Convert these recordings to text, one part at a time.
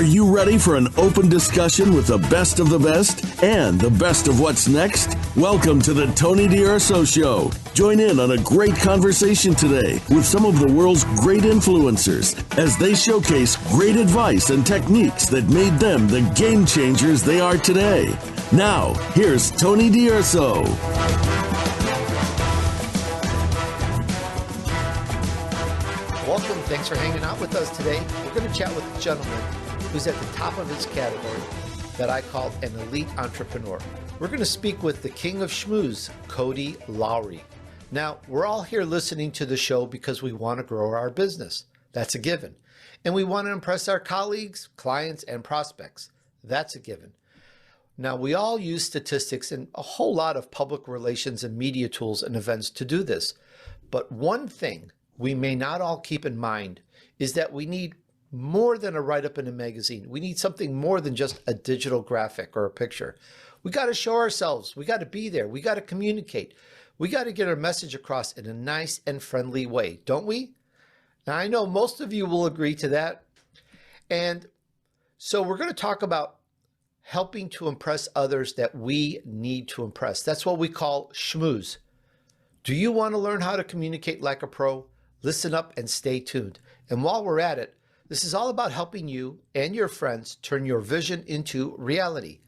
Are you ready for an open discussion with the best of the best and the best of what's next? Welcome to the Tony DUrso Show. Join in on a great conversation today with some of the world's great influencers as they showcase great advice and techniques that made them the game changers they are today. Now, here's Tony DUrso. Welcome. Thanks for hanging out with us today. We're going to chat with a gentleman who's at the top of his category that I call an elite entrepreneur. We're going to speak with the king of Schmooze, Cody Lowry. Now, we're all here listening to the show because we want to grow our business. That's a given. And we want to impress our colleagues, clients, and prospects. That's a given. Now, we all use statistics and a whole lot of public relations and media tools and events to do this. But one thing we may not all keep in mind is that we need more than a write-up in a magazine. We need something more than just a digital graphic or a picture. We got to show ourselves. We got to be there. We got to communicate. We got to get our message across in a nice and friendly way, don't we? Now, I know most of you will agree to that. And so we're going to talk about helping to impress others that we need to impress. That's what we call schmooze. Do you want to learn how to communicate like a pro? Listen up and stay tuned. And while we're at it, this is all about helping you and your friends turn your vision into reality.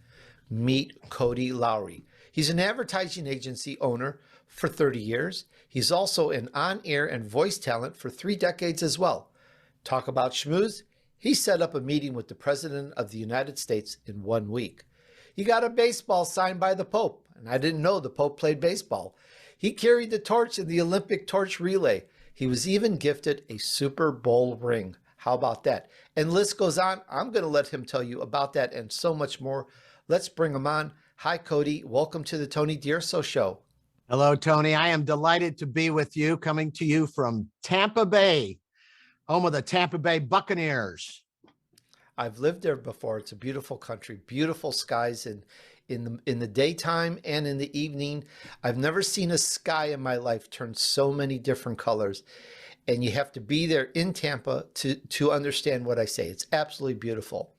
Meet Cody Lowry. He's an advertising agency owner for 30 years. He's also an on-air and voice talent for 3 decades as well. Talk about schmooze? He set up a meeting with the President of the United States in 1 week. He got a baseball signed by the Pope, and I didn't know the Pope played baseball. He carried the torch in the Olympic torch relay. He was even gifted a Super Bowl ring. How about that? And list goes on. I'm going to let him tell you about that and so much more. Let's bring him on. Hi, Cody. Welcome to the Tony DUrso Show. Hello, Tony. I am delighted to be with you, coming to you from Tampa Bay, home of the Tampa Bay Buccaneers. I've lived there before. It's a beautiful country, beautiful skies in the daytime and in the evening. I've never seen a sky in my life turn so many different colors. And you have to be there in Tampa to understand what I say. It's absolutely beautiful.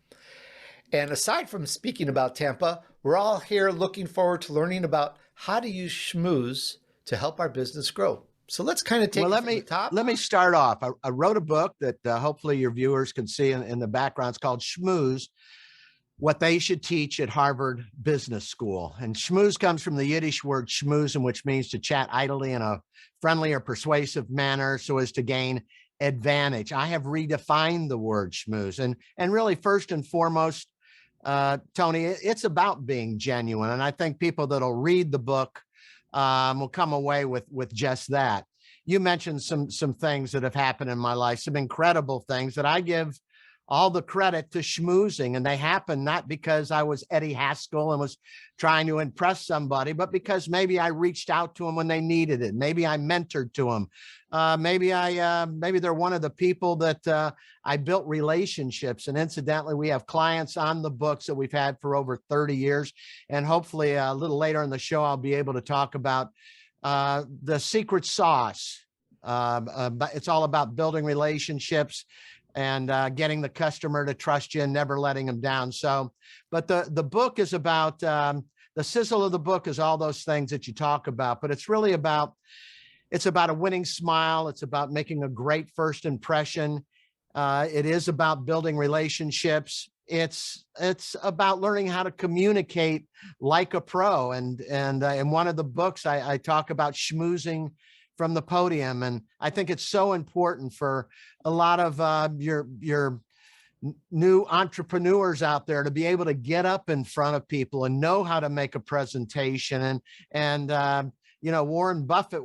And aside from speaking about Tampa, we're all here looking forward to learning about how to use schmooze to help our business grow. So let's kind of take it from the top. Let me start off. I wrote a book that hopefully your viewers can see in the background. It's called Schmooze, What They Should Teach at Harvard Business School. And schmooze comes from the Yiddish word schmoozen, which means to chat idly in a friendly or persuasive manner so as to gain advantage. I have redefined the word schmooze. And really, first and foremost, Tony, it's about being genuine. And I think people that'll read the book will come away with just that. You mentioned some things that have happened in my life, some incredible things that I give all the credit to schmoozing. And they happened not because I was Eddie Haskell and was trying to impress somebody, but because maybe I reached out to them when they needed it. Maybe I mentored to them. Maybe they're one of the people that I built relationships. And incidentally, we have clients on the books that we've had for over 30 years. And hopefully a little later in the show, I'll be able to talk about the secret sauce. But it's all about building relationships and getting the customer to trust you and never letting them down. So, but the book is about, the sizzle of the book is all those things that you talk about, but it's really about, it's about a winning smile. It's about making a great first impression. It is about building relationships. It's about learning how to communicate like a pro. And in one of the books, I talk about schmoozing from the podium. And I think it's so important for a lot of your new entrepreneurs out there to be able to get up in front of people and know how to make a presentation. And you know, Warren Buffett,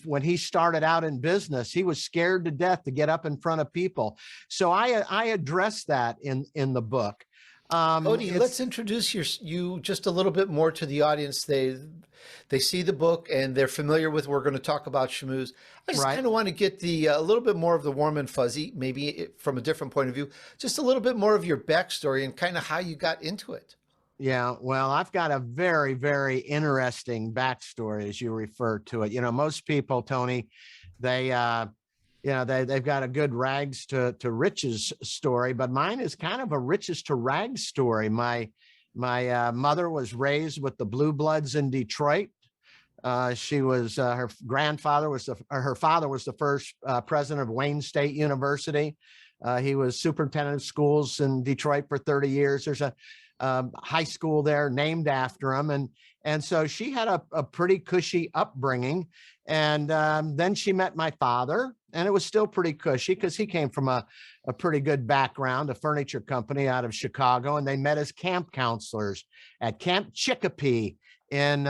when he started out in business, he was scared to death to get up in front of people. So I address that in the book. Cody, let's introduce you just a little bit more to the audience. They see the book and they're familiar with, we're going to talk about schmooze. I just kind of want to get a little bit more of the warm and fuzzy, maybe from a different point of view, just a little bit more of your backstory and kind of how you got into it. Yeah, well, I've got a very, very interesting backstory, as you refer to it. You know, most people, Tony, they they've got a good rags to riches story, but mine is kind of a riches to rags story. My mother was raised with the Blue Bloods in Detroit. She was her father was the first president of Wayne State University. He was superintendent of schools in Detroit for 30 years. There's a high school there named after him, and so she had a pretty cushy upbringing. And then she met my father, and it was still pretty cushy because he came from a pretty good background, a furniture company out of Chicago, and they met as camp counselors at Camp Chicopee in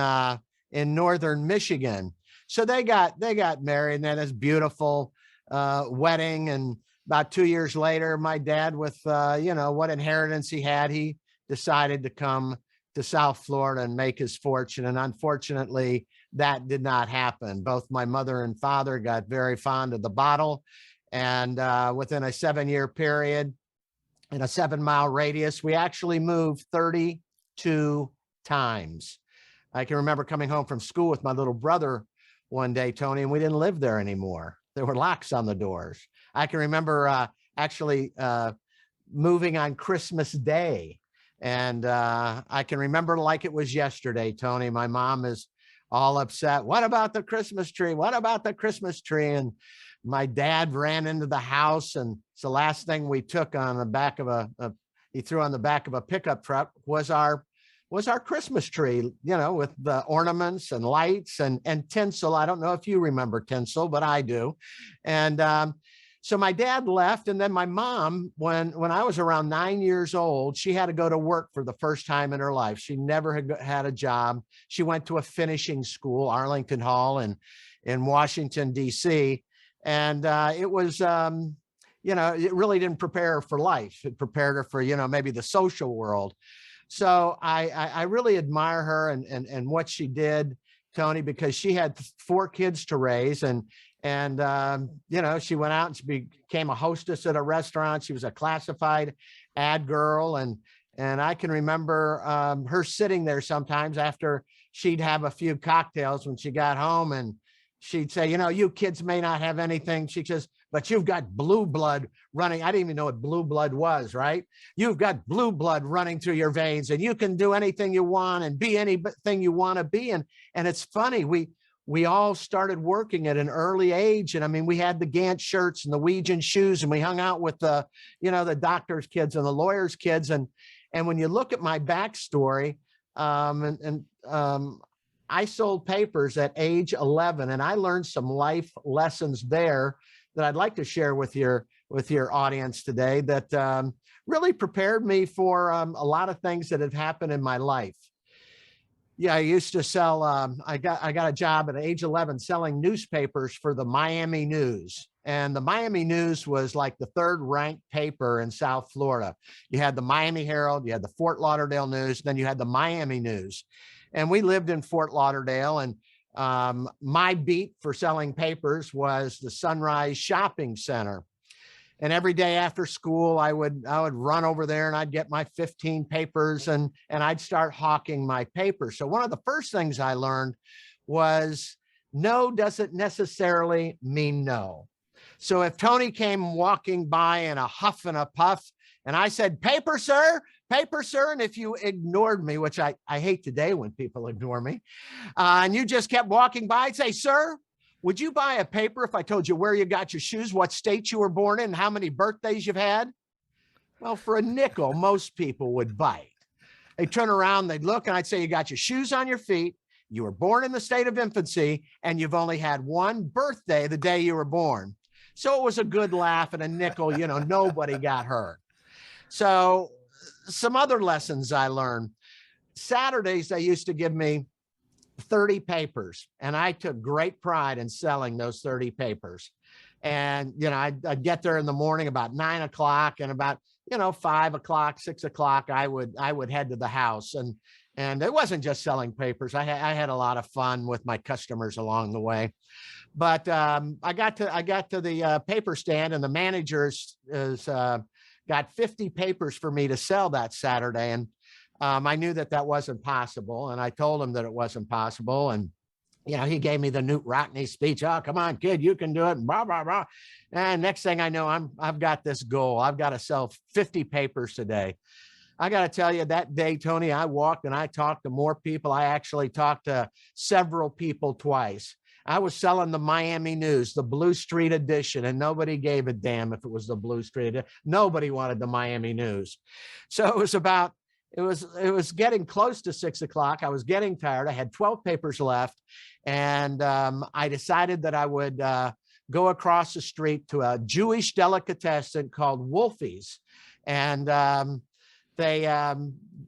northern Michigan. So they got married, and then this beautiful wedding. And about 2 years later, my dad, with what inheritance he had, he decided to come to South Florida and make his fortune. And unfortunately, that did not happen. Both my mother and father got very fond of the bottle. And within a 7-year period, in a 7-mile radius, we actually moved 32 times. I can remember coming home from school with my little brother one day, Tony, and we didn't live there anymore. There were locks on the doors. I can remember actually moving on Christmas Day. And I can remember like it was yesterday, Tony. My mom is all upset. What about the Christmas tree? What about the Christmas tree? And my dad ran into the house, and it's the last thing we took on the back of he threw on the back of a pickup truck was our Christmas tree, with the ornaments and lights and tinsel. I don't know if you remember tinsel, but I do. And so my dad left, and then my mom, when I was around 9 years old, she had to go to work for the first time in her life. She never had a job. She went to a finishing school, Arlington Hall in Washington, D.C. And it was, it really didn't prepare her for life. It prepared her for, maybe the social world. So I really admire her and what she did, Tony, because she had 4 kids to raise, and she went out and she became a hostess at a restaurant. She was a classified ad girl, and I can remember her sitting there sometimes after she'd have a few cocktails when she got home, and she'd say, you kids may not have anything. She says, but you've got blue blood running. I didn't even know what blue blood was, right? You've got blue blood running through your veins, and you can do anything you want and be anything you want to be. And it's funny, we all started working at an early age. And I mean, we had the Gant shirts and the Ouija shoes, and we hung out with the doctor's kids and the lawyer's kids. And when you look at my backstory, I sold papers at age 11, and I learned some life lessons there that I'd like to share with your audience today that really prepared me for a lot of things that have happened in my life. Yeah, I used to sell, I got a job at age 11 selling newspapers for the Miami News. And the Miami News was like the 3rd ranked paper in South Florida. You had the Miami Herald, you had the Fort Lauderdale News, then you had the Miami News. And we lived in Fort Lauderdale, and my beat for selling papers was the Sunrise Shopping Center. And every day after school, I would run over there, and I'd get my 15 papers, and I'd start hawking my papers. So one of the first things I learned was no doesn't necessarily mean no. So if Tony came walking by in a huff and a puff, and I said, paper, sir, and if you ignored me, which I hate today when people ignore me, and you just kept walking by, I'd say, sir, would you buy a paper if I told you where you got your shoes, what state you were born in, and how many birthdays you've had? Well, for a nickel, most people would bite. They'd turn around, they'd look, and I'd say, you got your shoes on your feet, you were born in the state of infancy, and you've only had one birthday the day you were born. So it was a good laugh and a nickel, nobody got hurt. So some other lessons I learned. Saturdays, they used to give me 30 papers, and I took great pride in selling those 30 papers. And, I'd get there in the morning about 9 o'clock, and about, 5 o'clock, 6 o'clock, I would head to the house. And it wasn't just selling papers. I had a lot of fun with my customers along the way. But I got to the paper stand, and the manager got 50 papers for me to sell that Saturday. And I knew that wasn't possible. And I told him that it wasn't possible. And he gave me the Newt Rockney speech. Oh, come on, kid, you can do it. Blah, blah, blah. And next thing I know, I've got this goal. I've got to sell 50 papers today. I got to tell you, that day, Tony, I walked and I talked to more people. I actually talked to several people twice. I was selling the Miami News, the Blue Street edition, and nobody gave a damn if it was the Blue Street edition. Nobody wanted the Miami News. So it was getting close to 6 o'clock. I was getting tired. I had 12 papers left. And I decided that I would go across the street to a Jewish delicatessen called Wolfie's. And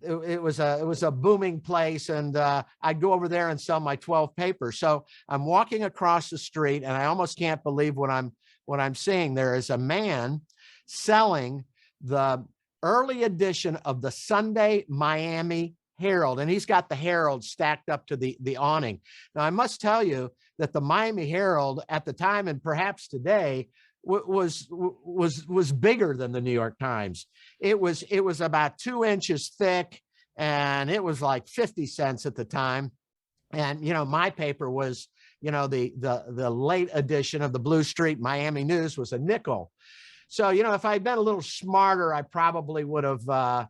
it was a booming place, and I'd go over there and sell my 12 papers. So I'm walking across the street, and I almost can't believe what I'm seeing. There is a man selling the early edition of the Sunday Miami Herald, and he's got the Herald stacked up to the awning. Now, I must tell you that the Miami Herald at the time, and perhaps today, was bigger than the New York Times. It was about 2 inches thick, and it was like 50 cents at the time. And my paper was, the late edition of the Blue Street Miami News was a nickel. So if I'd been a little smarter, I probably would have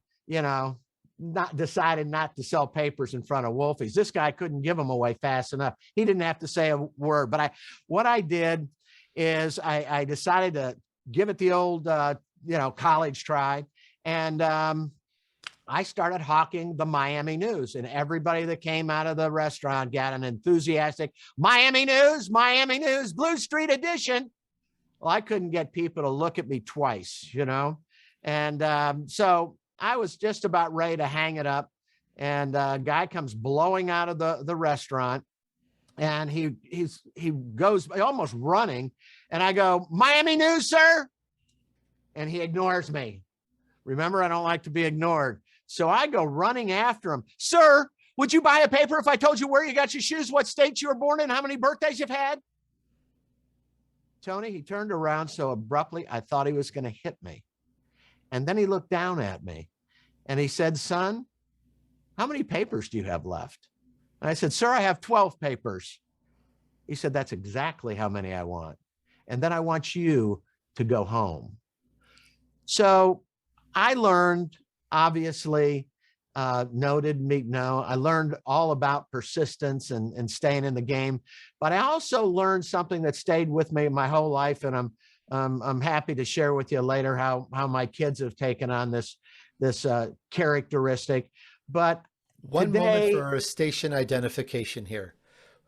not decided not to sell papers in front of Wolfie's. This guy couldn't give them away fast enough. He didn't have to say a word. But what I did is I decided to give it the old, college try. And I started hawking the Miami News, and everybody that came out of the restaurant got an enthusiastic Miami News, Blue Street edition. Well, I couldn't get people to look at me twice, And so I was just about ready to hang it up. And a guy comes blowing out of the restaurant. And he goes almost running, and I go, Miami News, sir? And he ignores me. Remember, I don't like to be ignored. So I go running after him. Sir, would you buy a paper if I told you where you got your shoes, what state you were born in, how many birthdays you've had? Tony, he turned around so abruptly, I thought he was going to hit me. And then he looked down at me, and he said, son, how many papers do you have left? And I said, sir, I have 12 papers. He said, that's exactly how many I want. And then I want you to go home. So I learned, obviously, I learned all about persistence and staying in the game. But I also learned something that stayed with me my whole life. And I'm happy to share with you later how my kids have taken on this characteristic. But one moment for a station identification here.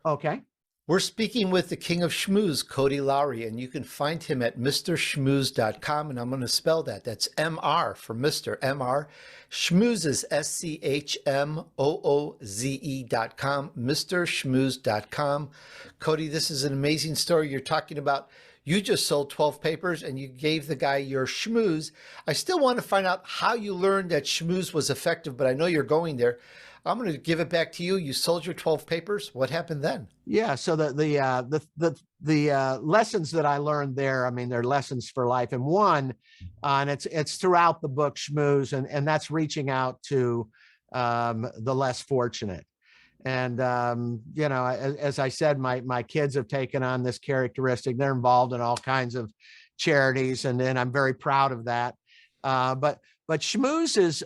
Okay. We're speaking with the king of Schmooze, Cody Lowry, and you can find him at mrschmooze.com, and I'm going to spell that. That's M-R for Mr. M-R. Schmooze is SCHMOOZE.com, mrschmooze.com. Cody, this is an amazing story. You're talking about you just sold 12 papers and you gave the guy your schmooze. I still want to find out how you learned that schmooze was effective, but I know you're going there. I'm going to give it back to you. You sold your 12 papers. What happened then? Yeah. So the lessons that I learned there, I mean, they're lessons for life. And one, and it's throughout the book, Schmooze, and that's reaching out to the less fortunate. And, as I said, my kids have taken on this characteristic. They're involved in all kinds of charities, and I'm very proud of that. But Schmooze is,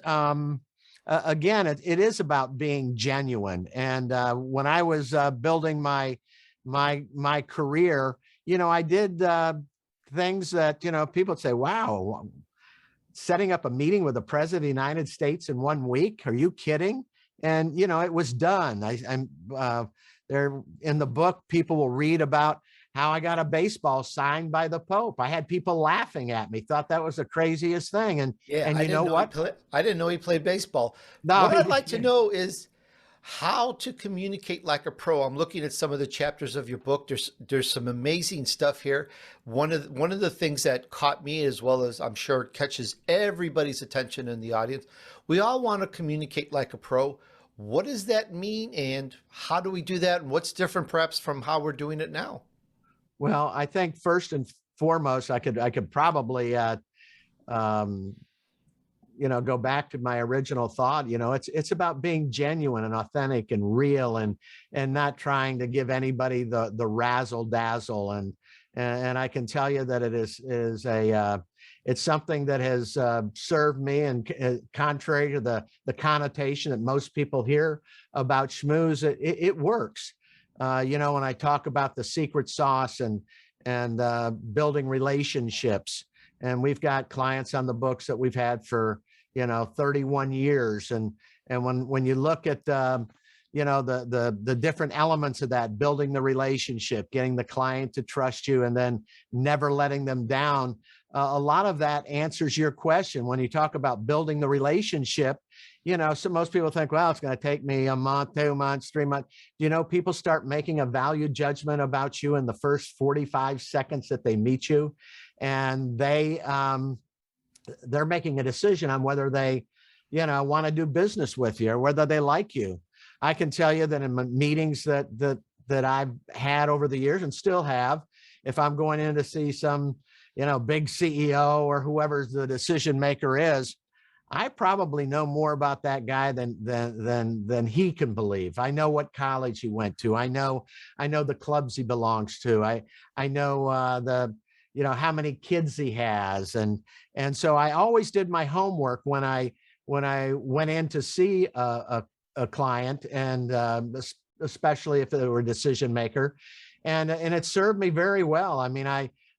again, it is about being genuine. And when I was building my career, I did things that, people would say, wow, setting up a meeting with the president of the United States in 1 week. Are you kidding? And, it was done. I'm there in the book, people will read about how I got a baseball signed by the Pope. I had people laughing at me, thought that was the craziest thing. And you know what? I didn't know he played baseball. No, what I'd like to know is how to communicate like a pro. I'm looking at some of the chapters of your book. There's some amazing stuff here. One of the things that caught me, as well as I'm sure it catches everybody's attention in the audience, we all want to communicate like a pro. What does that mean, and how do we do that, and what's different perhaps from how we're doing it now? Well, I think first and foremost, I could probably go back to my original thought, it's about being genuine and authentic and real, and not trying to give anybody the razzle dazzle. And I can tell you that it is it's something that has served me, and contrary to the connotation that most people hear about Schmooze, it works. When I talk about the secret sauce and building relationships, and we've got clients on the books that we've had for 31 years, and when you look at the different elements of that, building the relationship, getting the client to trust you, and then never letting them down, a lot of that answers your question. When you talk about building the relationship, so most people think, well, it's going to take me a month, 2 months, 3 months. People start making a value judgment about you in the first 45 seconds that they meet you, and they're making a decision on whether they, want to do business with you or whether they like you. I can tell you that in meetings that I've had over the years and still have, if I'm going in to see some, big CEO or whoever the decision maker is, I probably know more about that guy than he can believe. I know what college he went to. I know the clubs he belongs to. I know how many kids he has, and so I always did my homework when I went in to see a client, and especially if they were a decision maker, and it served me very well. I mean,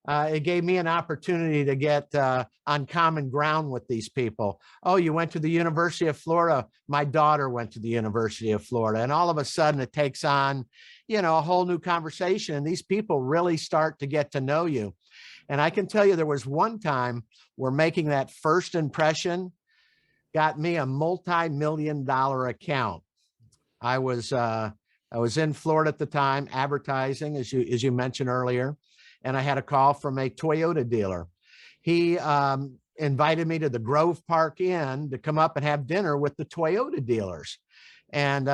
it gave me an opportunity to get on common ground with these people. Oh, you went to the University of Florida. My daughter went to the University of Florida. And all of a sudden it takes on, a whole new conversation. And these people really start to get to know you. And I can tell you there was one time where making that first impression got me a multi-million-dollar account. I was in Florida at the time, advertising, as you mentioned earlier. And I had a call from a Toyota dealer. He invited me to the Grove Park Inn to come up and have dinner with the Toyota dealers, and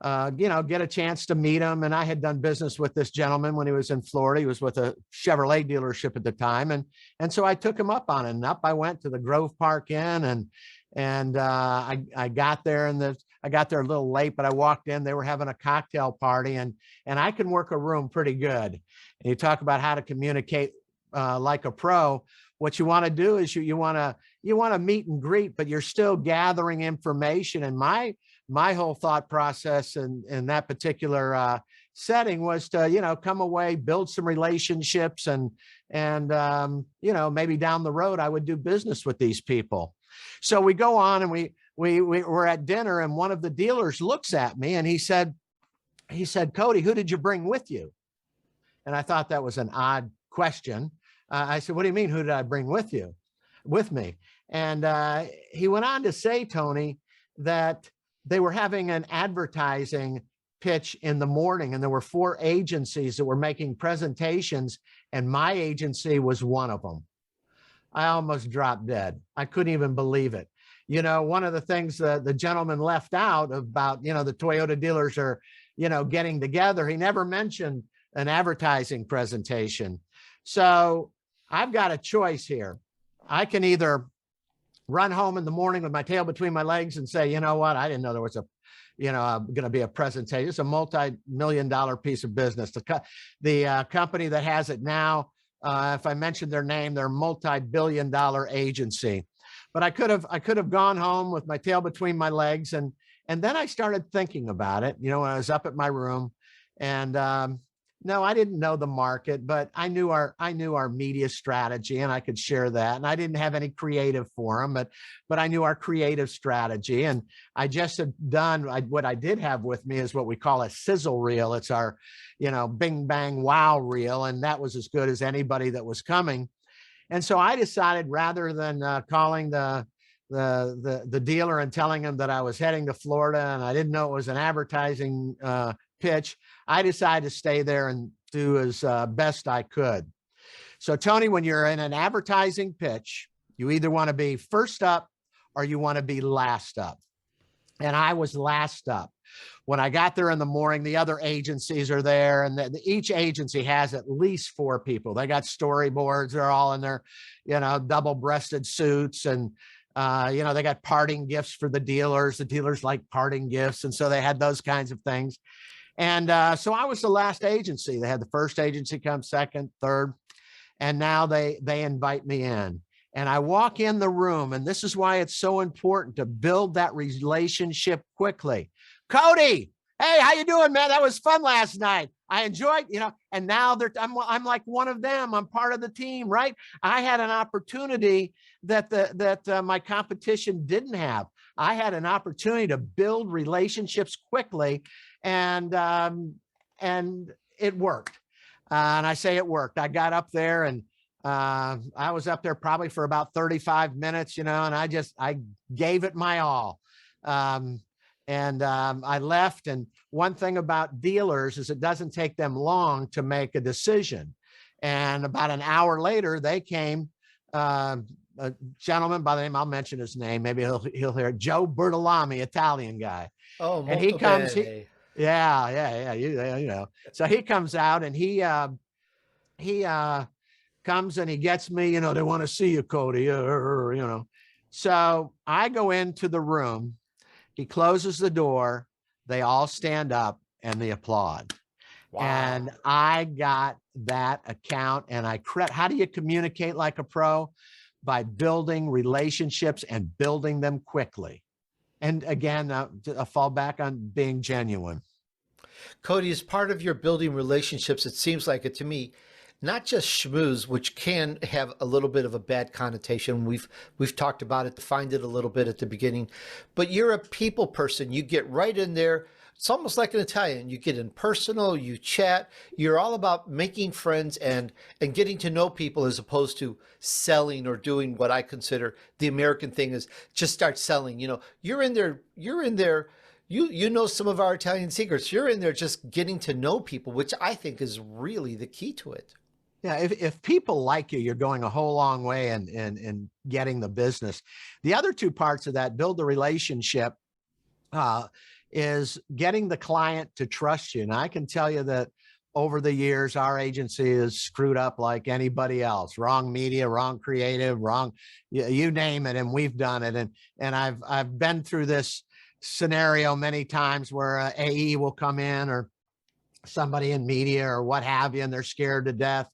get a chance to meet him. And I had done business with this gentleman when he was in Florida. He was with a Chevrolet dealership at the time, and so I took him up on it. And up I went to the Grove Park Inn, and I got there, and I got there a little late, but I walked in. They were having a cocktail party, and I can work a room pretty good. And you talk about how to communicate like a pro. What you want to do is you want to meet and greet, but you're still gathering information. And my whole thought process in that particular setting was to come away, build some relationships, and maybe down the road I would do business with these people. So we go on, and we were at dinner, and one of the dealers looks at me, and he said, Cody, who did you bring with you? And I thought that was an odd question. I said, what do you mean? Who did I bring with me? And he went on to say, Tony, that they were having an advertising pitch in the morning, and there were 4 agencies that were making presentations, and my agency was one of them. I almost dropped dead. I couldn't even believe it. One of the things the gentleman left out about, the Toyota dealers are, getting together, he never mentioned an advertising presentation. So I've got a choice here. I can either run home in the morning with my tail between my legs and say, you know what, I didn't know there was going to be a presentation. It's a multi-million-dollar piece of business. The company that has it now, if I mentioned their name, they're a multi-billion-dollar agency. But I could have gone home with my tail between my legs, and then I started thinking about it. When I was up at my room, and no, I didn't know the market, but I knew our media strategy, and I could share that. And I didn't have any creative for them, but I knew our creative strategy. And I just had done what I did have with me is what we call a sizzle reel. It's our, bing bang wow reel, and that was as good as anybody that was coming. And so I decided, rather than calling the dealer and telling him that I was heading to Florida and I didn't know it was an advertising pitch, I decided to stay there and do as best I could. So Tony, when you're in an advertising pitch, you either want to be first up or you want to be last up. And I was last up. When I got there in the morning, the other agencies are there, and each agency has at least 4 people. They got storyboards. They're all in their, double-breasted suits, and They got parting gifts for the dealers. The dealers like parting gifts. And so they had those kinds of things. And so I was the last agency. They had the first agency come, second, third, and now they invite me in. And I walk in the room, and this is why it's so important to build that relationship quickly. Cody, hey, how you doing, man? That was fun last night. I enjoyed, and now I'm like one of them. I'm part of the team, right? I had an opportunity that my competition didn't have. I had an opportunity to build relationships quickly, and it worked. And I say it worked. I got up there, and I was up there probably for about 35 minutes, and I gave it my all. I left. And one thing about dealers is it doesn't take them long to make a decision. And about an hour later, they came, a gentleman by the name, I'll mention his name, maybe he'll hear it, Joe Bertolami, Italian guy. Oh, and he comes, So he comes out, and he comes and he gets me, they want to see you, Cody, So I go into the room, he closes the door, they all stand up and they applaud. Wow. And I got that account, and how do you communicate like a pro? By building relationships and building them quickly. And again, a fall back on being genuine. Cody, as part of your building relationships, it seems like it to me, not just schmooze, which can have a little bit of a bad connotation. We've talked about it, defined it a little bit at the beginning, but you're a people person. You get right in there. It's almost like an Italian. You get in personal, you chat. You're all about making friends and getting to know people, as opposed to selling or doing what I consider the American thing is just start selling. You're in there. You know some of our Italian secrets. You're in there just getting to know people, which I think is really the key to it. Yeah, if people like you, you're going a whole long way in getting the business. The other two parts of that, build the relationship, is getting the client to trust you. And I can tell you that over the years, our agency is screwed up like anybody else. Wrong media, wrong creative, wrong, you name it, and we've done it. And I've been through this scenario many times where AE will come in, or somebody in media or what have you, and they're scared to death.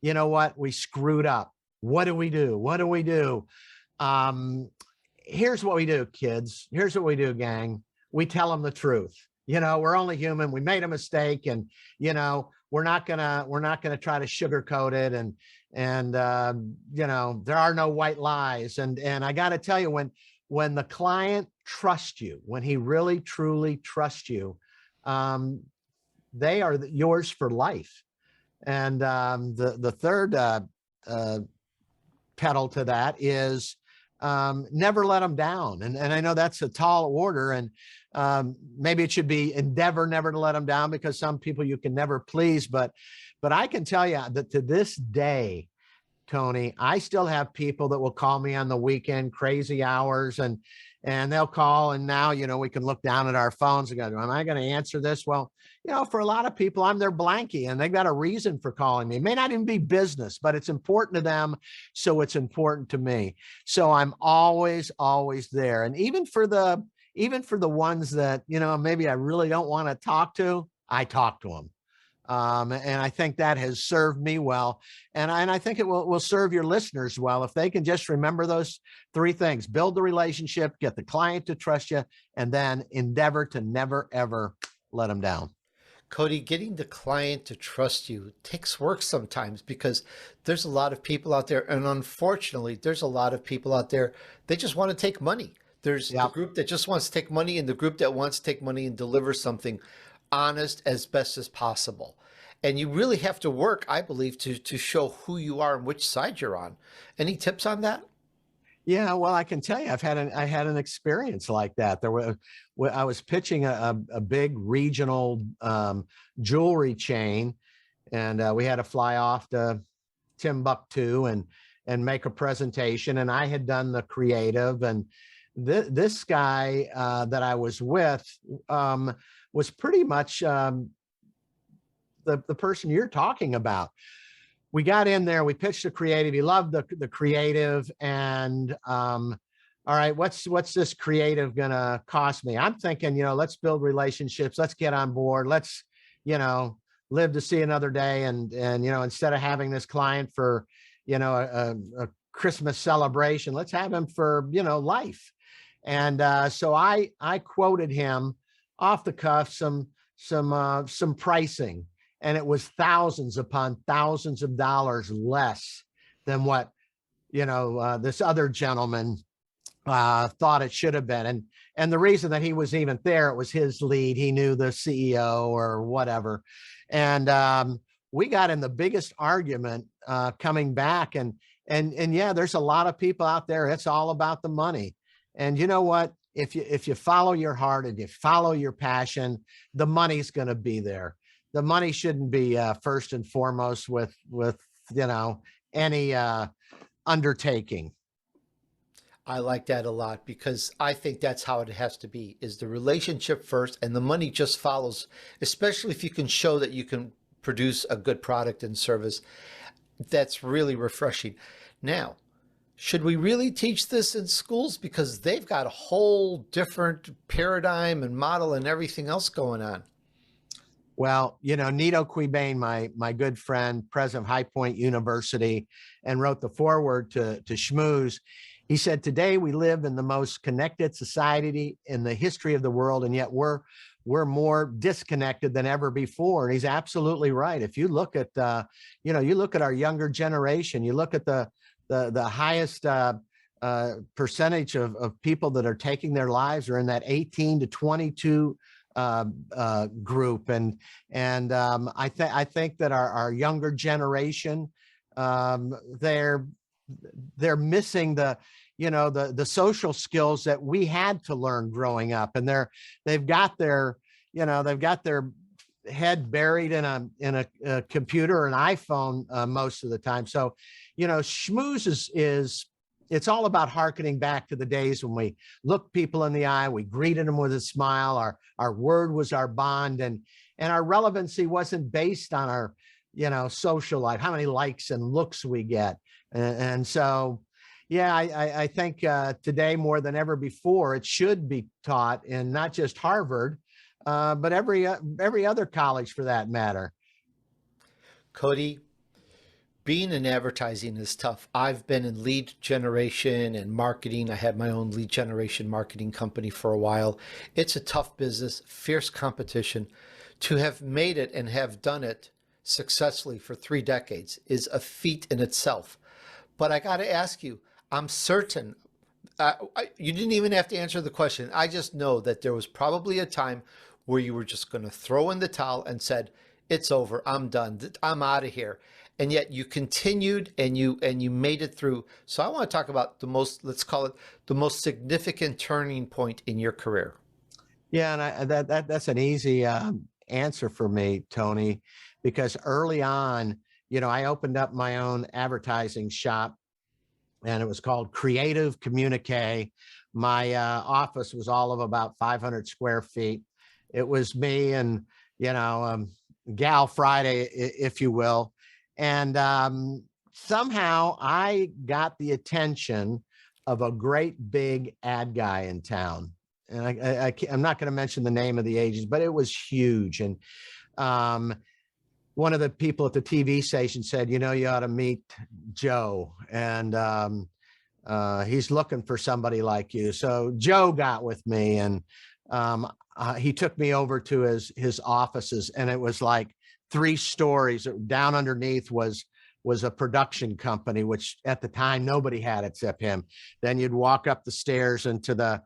You know what? We screwed up. What do we do? What do we do? Here's what we do, kids. Here's what we do, gang. We tell them the truth. We're only human. We made a mistake, and we're not gonna try to sugarcoat it. And there are no white lies. And I got to tell you, when the client trusts you, when he really truly trusts you, they are yours for life. And the third pedal to that is never let them down. And I know that's a tall order, and maybe it should be endeavor never to let them down, because some people you can never please. But I can tell you that to this day, Tony, I still have people that will call me on the weekend, crazy hours, and they'll call. And now, we can look down at our phones and go, am I going to answer this? Well, for a lot of people, I'm their blankie, and they've got a reason for calling me. It may not even be business, but it's important to them. So it's important to me. So I'm always, always there. And even for the ones that, maybe I really don't want to talk to, I talk to them. And I think that has served me well. And I think it will serve your listeners well if they can just remember those three things: build the relationship, get the client to trust you, and then endeavor to never, ever let them down. Cody, getting the client to trust you takes work sometimes, because there's a lot of people out there. And unfortunately, there's a lot of people out there, they just want to take money. There's the group that just wants to take money, and the group that wants to take money and deliver something honest as best as possible. And you really have to work, I believe, to show who you are and which side you're on. Any tips on that? Yeah, well, I can tell you, I had an experience like that. I was pitching a big regional jewelry chain, and we had to fly off to Timbuktu and make a presentation. And I had done the creative, and this guy that I was with was pretty much the person you're talking about. We got in there, we pitched the creative. He loved the creative, and all right, what's this creative gonna cost me? I'm thinking, let's build relationships, let's get on board, let's, you know, live to see another day. And instead of having this client for, a Christmas celebration, let's have him for, life. And so I quoted him off the cuff some pricing, and it was thousands upon thousands of dollars less than what this other gentleman thought it should have been. And the reason that he was even there, it was his lead. He knew the CEO or whatever. And we got in the biggest argument coming back. And yeah, there's a lot of people out there. It's all about the money. And you know what? If you follow your heart and you follow your passion, the money's going to be there. The money shouldn't be first and foremost with any undertaking. I like that a lot, because I think that's how it has to be, is the relationship first and the money just follows, especially if you can show that you can produce a good product and service. That's really refreshing. Now, should we really teach this in schools? Because they've got a whole different paradigm and model and everything else going on. Well, Nito Quibane, my good friend, president of High Point University, and wrote the foreword to Schmooze. He said, today we live in the most connected society in the history of the world, and yet we're more disconnected than ever before. And he's absolutely right. If you look at, you look at our younger generation, you look at the highest percentage of people that are taking their lives are in that 18 to 22 group. And I think that our younger generation, they're missing the social skills that we had to learn growing up, and they've got their head buried in a computer or an iPhone most of the time. So, Schmooze is it's all about hearkening back to the days when we looked people in the eye, we greeted them with a smile, our word was our bond, and our relevancy wasn't based on our social life, how many likes and looks we get. And so, yeah, I think today more than ever before, it should be taught in not just Harvard, but every other college for that matter. Cody, being in advertising is tough. I've been in lead generation and marketing. I had my own lead generation marketing company for a while. It's a tough business, fierce competition. To have made it and have done it successfully for 3 decades is a feat in itself. But I got to ask you, I'm certain, you didn't even have to answer the question. I just know that there was probably a time where you were just going to throw in the towel and said, it's over, I'm done, I'm out of here. And yet you continued and you made it through. So I want to talk about the most, let's call it the most significant turning point in your career. Yeah, and that's an easy answer for me, Tony, because early on, I opened up my own advertising shop, and it was called Creative Communique. My office was all of about 500 square feet. It was me and, Gal Friday, if you will. And somehow I got the attention of a great big ad guy in town. And I'm not going to mention the name of the agency, but it was huge. And one of the people at the TV station said, you ought to meet Joe. And he's looking for somebody like you. So Joe got with me, and he took me over to his offices, and it was like 3 stories. Down underneath was a production company, which at the time nobody had except him. Then you'd walk up the stairs into the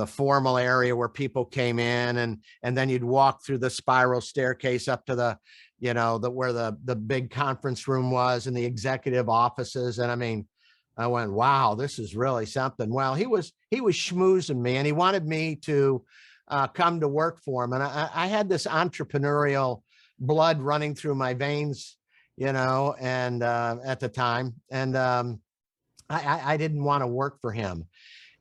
formal area where people came in, and then you'd walk through the spiral staircase up to the where the big conference room was and the executive offices. And I mean, I went, wow, this is really something. Well, he was schmoozing me, and he wanted me to come to work for him. And I had this entrepreneurial blood running through my veins, and at the time, and I didn't want to work for him.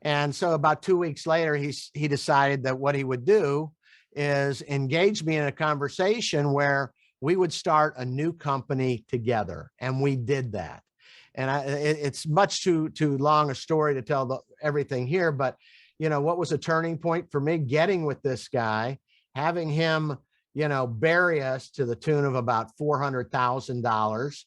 And so about 2 weeks later, he decided that what he would do is engage me in a conversation where we would start a new company together. And we did that. And it's much too long a story to tell everything here, but what was a turning point for me? Getting with this guy, having him, bury us to the tune of about $400,000.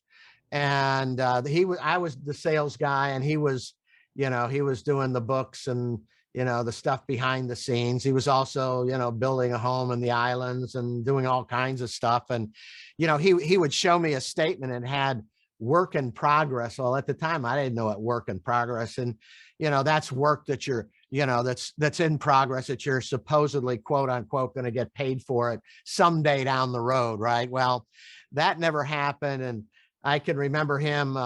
And I was the sales guy, and he was doing the books and, the stuff behind the scenes. He was also, building a home in the islands and doing all kinds of stuff. And, he would show me a statement and had work in progress. Well, at the time I didn't know what work in progress. And, that's work that you're, that's in progress, that you're supposedly, quote unquote, going to get paid for it someday down the road. Right. Well, that never happened. And I can remember him,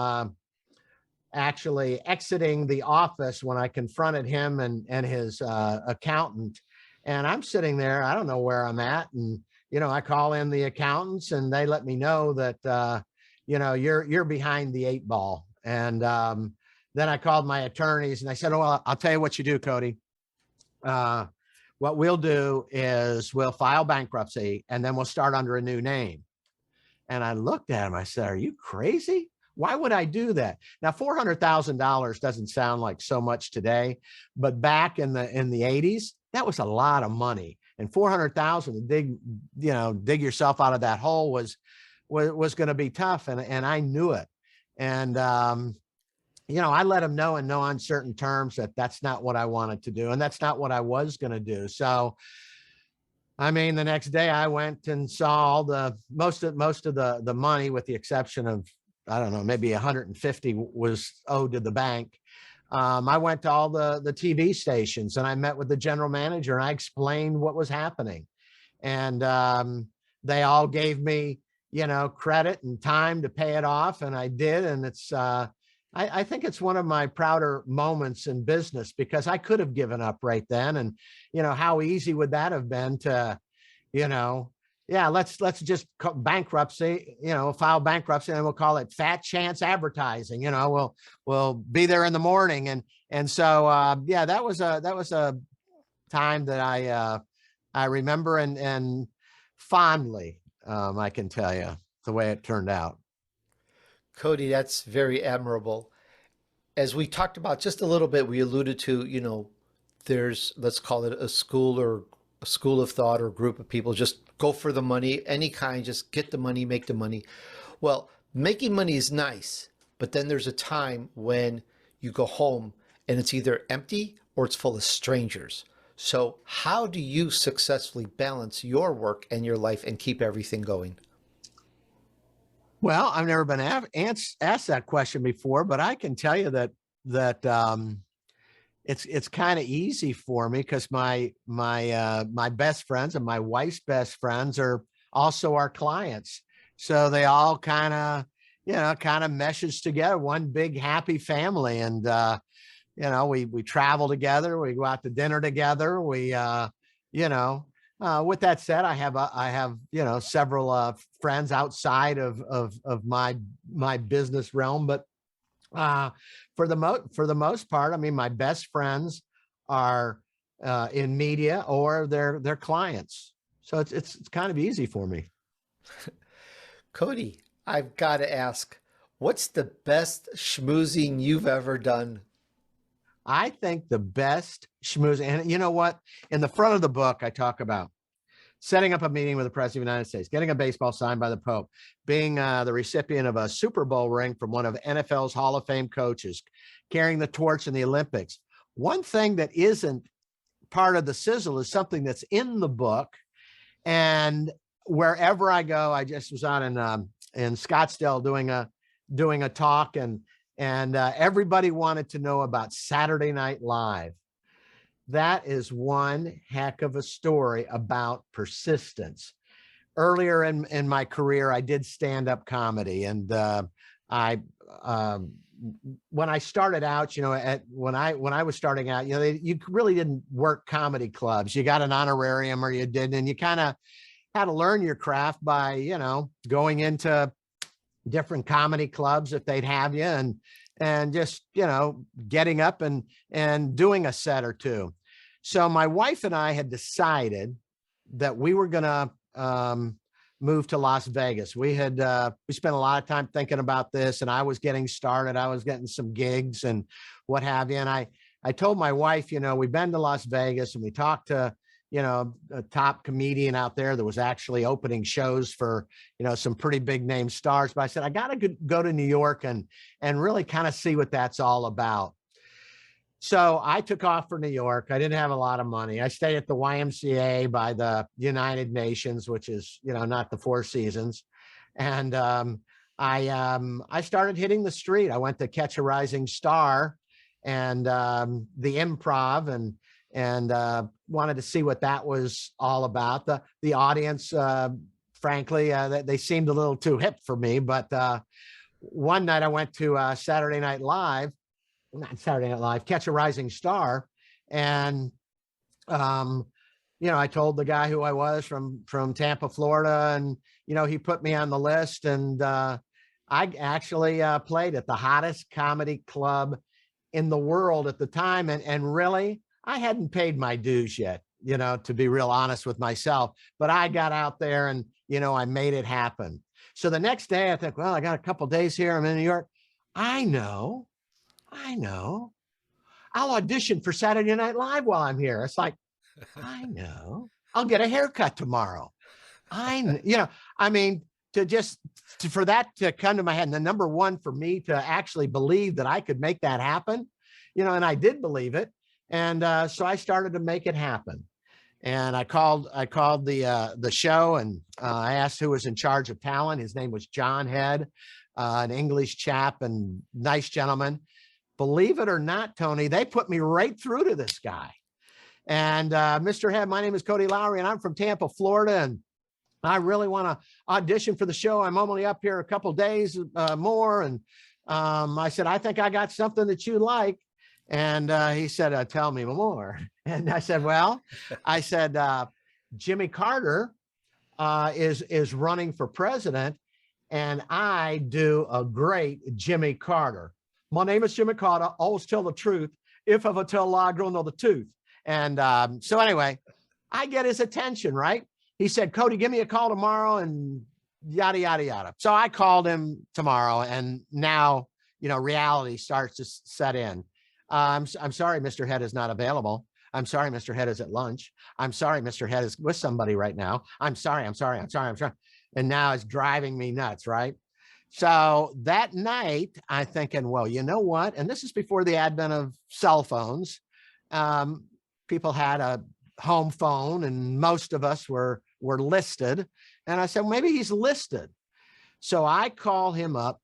actually exiting the office when I confronted him and his accountant. And I'm sitting there, I don't know where I'm at. And, I call in the accountants, and they let me know that, you're behind the 8 ball. And then I called my attorneys, and I said, oh, well, I'll tell you what you do, Cody. What we'll do is we'll file bankruptcy, and then we'll start under a new name. And I looked at him, I said, are you crazy? Why would I do that? Now, $400,000 doesn't sound like so much today, but back in the 80s, that was a lot of money. And 400,000 to dig yourself out of that hole was going to be tough. And I knew it. And, I let him know in no uncertain terms that that's not what I wanted to do. And that's not what I was going to do. So, I mean, the next day I went and saw all most of the money, with the exception of, I don't know, maybe 150 was owed to the bank. I went to all the TV stations, and I met with the general manager, and I explained what was happening. And they all gave me, credit and time to pay it off. And I did. And it's, I think it's one of my prouder moments in business, because I could have given up right then. And, how easy would that have been to, let's just bankruptcy, file bankruptcy, and we'll call it fat chance advertising. We'll be there in the morning. And so, that was a time that I remember and fondly, I can tell you the way it turned out. Cody, that's very admirable. As we talked about just a little bit, we alluded to, there's, let's call it a school or a school of thought or a group of people, just go for the money, any kind, just get the money, make the money. Well, making money is nice, but then there's a time when you go home and it's either empty or it's full of strangers. So how do you successfully balance your work and your life and keep everything going? Well, I've never been asked that question before, but I can tell you that it's kind of easy for me, because my best friends and my wife's best friends are also our clients. So they all kind of meshes together, one big happy family. And we travel together, we go out to dinner together. With that said, I have several friends outside of my business realm, but for the most part, I mean, my best friends are in media, or they're clients. So it's kind of easy for me. Cody, I've got to ask, what's the best schmoozing you've ever done? I think the best schmooze, and you know what? In the front of the book, I talk about setting up a meeting with the President of the United States, getting a baseball signed by the Pope, being the recipient of a Super Bowl ring from one of NFL's Hall of Fame coaches, carrying the torch in the Olympics. One thing that isn't part of the sizzle is something that's in the book. And wherever I go, I just was out in Scottsdale doing a talk, and everybody wanted to know about Saturday Night Live. That is one heck of a story about persistence. Earlier in my career, I did stand-up comedy, and when I started out, when I was starting out, you really didn't work comedy clubs. You got an honorarium or you didn't, and you kind of had to learn your craft by, going into different comedy clubs if they'd have you, and just, getting up and doing a set or two. So my wife and I had decided that we were going to move to Las Vegas. We spent a lot of time thinking about this, and I was getting started. I was getting some gigs and what have you. And I told my wife, we've been to Las Vegas and we talked to, a top comedian out there that was actually opening shows for, some pretty big name stars. But I said, I got to go to New York and really kind of see what that's all about. So I took off for New York. I didn't have a lot of money. I stayed at the YMCA by the United Nations, which is, not the Four Seasons. And I started hitting the street. I went to Catch a Rising Star and the Improv and wanted to see what that was all about. The audience, frankly, they seemed a little too hip for me. But one night I went to Catch a Rising Star. And, I told the guy who I was from Tampa, Florida, and, he put me on the list. And I actually played at the hottest comedy club in the world at the time. And really, I hadn't paid my dues yet, to be real honest with myself. But I got out there and, I made it happen. So the next day I think, well, I got a couple of days here. I'm in New York. I know. I'll audition for Saturday Night Live while I'm here. It's like, I know. I'll get a haircut tomorrow. For that to come to my head. And the number one for me to actually believe that I could make that happen, and I did believe it. And so I started to make it happen. And I called the show and I asked who was in charge of talent. His name was John Head, an English chap and nice gentleman. Believe it or not, Tony, they put me right through to this guy. And Mr. Head, my name is Cody Lowry, and I'm from Tampa, Florida, and I really want to audition for the show. I'm only up here a couple days more. And I said, I think I got something that you like. And he said, tell me more. And I said, Jimmy Carter is running for president, and I do a great Jimmy Carter. My name is Jimmy Carter. Always tell the truth. If ever tell a lie, I grow another tooth. And so anyway, I get his attention, right? He said, Cody, give me a call tomorrow and yada, yada, yada. So I called him tomorrow, and now, reality starts to set in. I'm sorry, Mr. Head is not available. I'm sorry, Mr. Head is at lunch. I'm sorry, Mr. Head is with somebody right now. I'm sorry. And now it's driving me nuts, right? So that night, I'm thinking, well, you know what? And this is before the advent of cell phones. People had a home phone, and most of us were listed. And I said, well, maybe he's listed. So I call him up,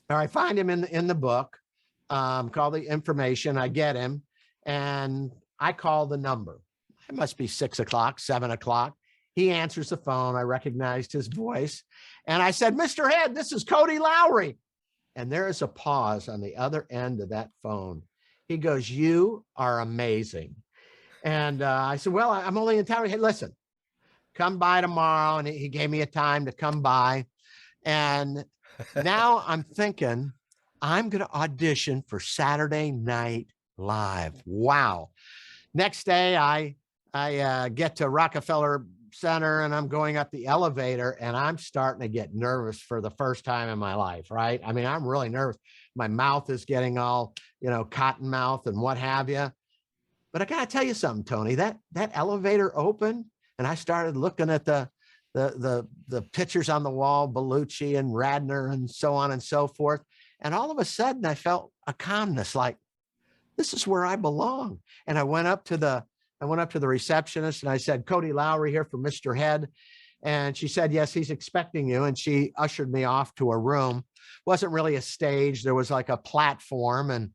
or I find him in the book, call the information, I get him, and I call the number. It must be 6 o'clock, 7 o'clock. He answers the phone. I recognized his voice. And I said, Mr. Head, this is Cody Lowry. And there is a pause on the other end of that phone. He goes, you are amazing. And I said, well, I'm only in town. Hey, listen, come by tomorrow. And he gave me a time to come by. And now I'm thinking, I'm going to audition for Saturday Night Live. Wow. Next day, I get to Rockefeller Center, and I'm going up the elevator, and I'm starting to get nervous for the first time in my life, right? I mean, I'm really nervous. My mouth is getting all, cotton mouth and what have you. But I got to tell you something, Tony, that elevator opened, and I started looking at the pictures on the wall, Bellucci and Radner and so on and so forth. And all of a sudden I felt a calmness, like, this is where I belong. And I went up to the receptionist and I said, Cody Lowry here for Mr. Head. And she said, yes, he's expecting you. And she ushered me off to a room. Wasn't really a stage. There was like a platform, and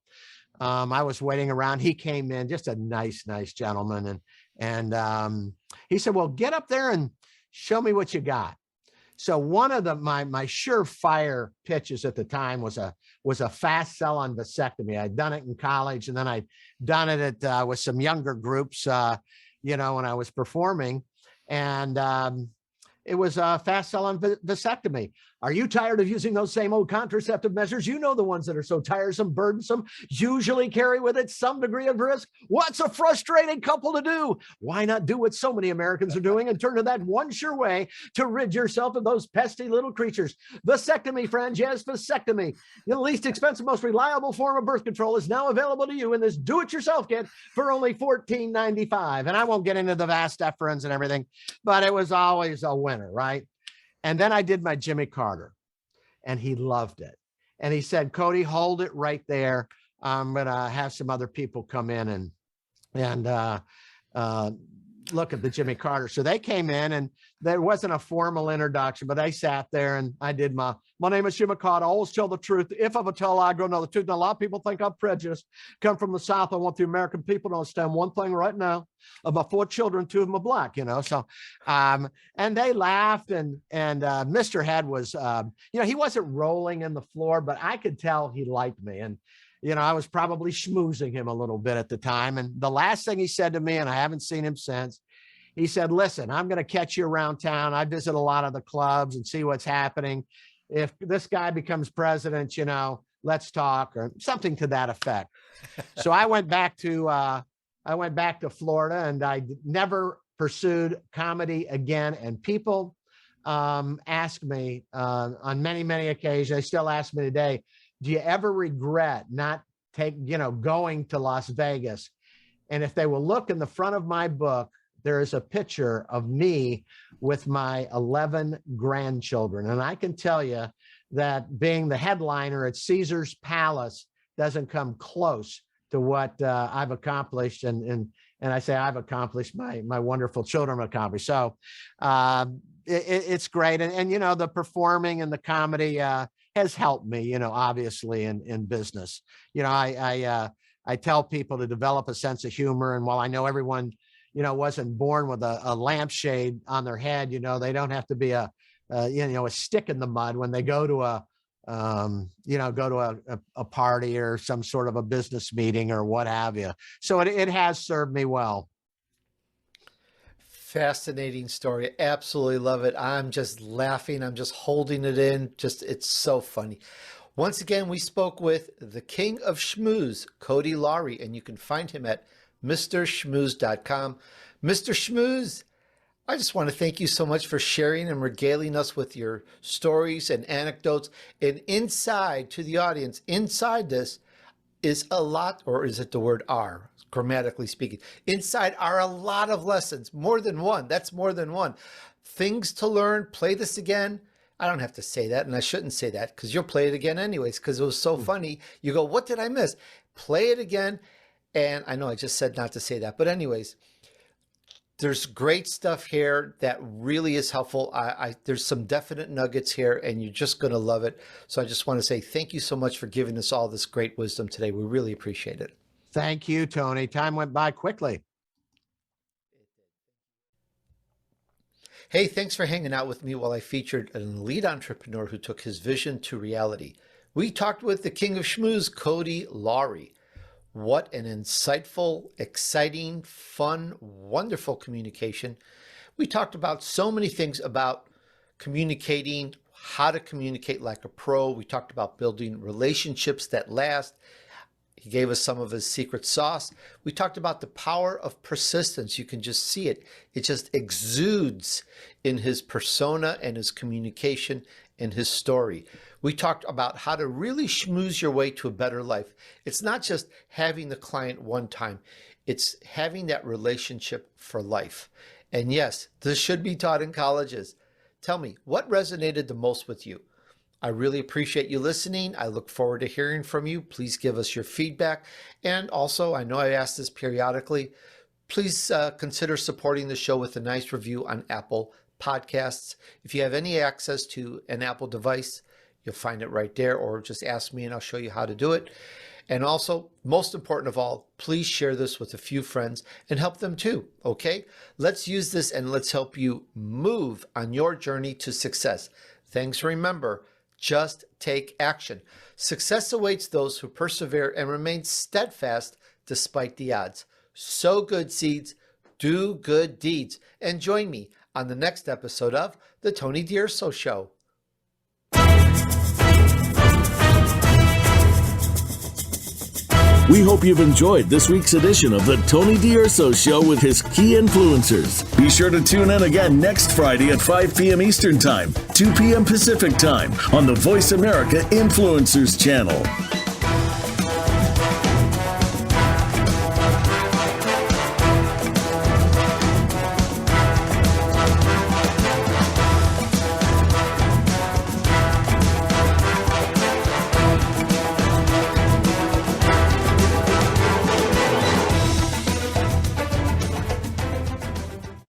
I was waiting around. He came in, just a nice gentleman. And he said, well, get up there and show me what you got. So one of my surefire pitches at the time was a fast sell on vasectomy. I'd done it in college, and then I'd done it with some younger groups, when I was performing. And it was a fast sell on vasectomy. Are you tired of using those same old contraceptive measures? You know, the ones that are so tiresome, burdensome, usually carry with it some degree of risk. What's a frustrating couple to do? Why not do what so many Americans are doing and turn to that one sure way to rid yourself of those pesky little creatures? Vasectomy, friends. Yes, vasectomy. The least expensive, most reliable form of birth control is now available to you in this do-it-yourself kit for only $14.95. And I won't get into the vas deferens and everything, but it was always a winner, right? And then I did my Jimmy Carter, and he loved it. And he said, Cody, hold it right there. I'm going to have some other people come in and look at the Jimmy Carter. So they came in, and there wasn't a formal introduction, but I sat there and I did my name is Jimmy Carter. I always tell the truth. If I tell a lie, I go know the truth. Now, a lot of people think I'm prejudiced. Come from the South. I want the American people to understand one thing right now. Of my 4 children, 2 of them are black, you know. So, and they laughed, and Mr. Head was, he wasn't rolling in the floor, but I could tell he liked me. And, I was probably schmoozing him a little bit at the time. And the last thing he said to me, and I haven't seen him since, he said, listen, I'm going to catch you around town. I visit a lot of the clubs and see what's happening. If this guy becomes president, let's talk, or something to that effect. So I went back to Florida, and I never pursued comedy again. And people ask me on many, many occasions, they still ask me today, do you ever regret not going to Las Vegas? And if they will look in the front of my book, there is a picture of me with my 11 grandchildren. And I can tell you that being the headliner at Caesar's Palace doesn't come close to what I've accomplished. And I say I've accomplished, my wonderful children have accomplished. So it's great. And the performing and the comedy has helped me, obviously in business. I tell people to develop a sense of humor. And while I know everyone, wasn't born with a lampshade on their head, they don't have to be a stick in the mud when they go to a party or some sort of a business meeting or what have you. So it has served me well. Fascinating story. Absolutely love it. I'm just laughing. I'm just holding it in. It's so funny. Once again, we spoke with the king of schmooze, Cody Lowry, and you can find him at MrSchmooze.com. Mr. Schmooze, I just want to thank you so much for sharing and regaling us with your stories and anecdotes. And inside, to the audience, inside this is a lot, or is it the word are, grammatically speaking? Inside are a lot of lessons, more than one. That's more than one. Things to learn. Play this again. I don't have to say that, and I shouldn't say that because you'll play it again anyways because it was so funny. You go, what did I miss? Play it again. And I know I just said not to say that, but anyways, there's great stuff here that really is helpful. There's some definite nuggets here, and you're just going to love it. So I just want to say thank you so much for giving us all this great wisdom today. We really appreciate it. Thank you, Tony. Time went by quickly. Hey, thanks for hanging out with me while I featured an elite entrepreneur who took his vision to reality. We talked with the king of schmooze, Cody Lowry. What an insightful, exciting, fun, wonderful communication. We talked about so many things about communicating, how to communicate like a pro. We talked about building relationships that last. He gave us some of his secret sauce. We talked about the power of persistence. You can just see it. It just exudes in his persona and his communication and his story. We talked about how to really schmooze your way to a better life. It's not just having the client one time. It's having that relationship for life. And yes, this should be taught in colleges. Tell me, what resonated the most with you? I really appreciate you listening. I look forward to hearing from you. Please give us your feedback. And also, I know I ask this periodically, please consider supporting the show with a nice review on Apple Podcasts. If you have any access to an Apple device, you'll find it right there, or just ask me and I'll show you how to do it. And also, most important of all, please share this with a few friends and help them too, okay? Let's use this and let's help you move on your journey to success. Thanks, remember, just take action. Success awaits those who persevere and remain steadfast despite the odds. Sow good seeds, do good deeds, and join me on the next episode of The Tony DUrso Show. We hope you've enjoyed this week's edition of the Tony DUrso Show with his key influencers. Be sure to tune in again next Friday at 5 p.m. Eastern Time, 2 p.m. Pacific Time on the Voice America Influencers channel.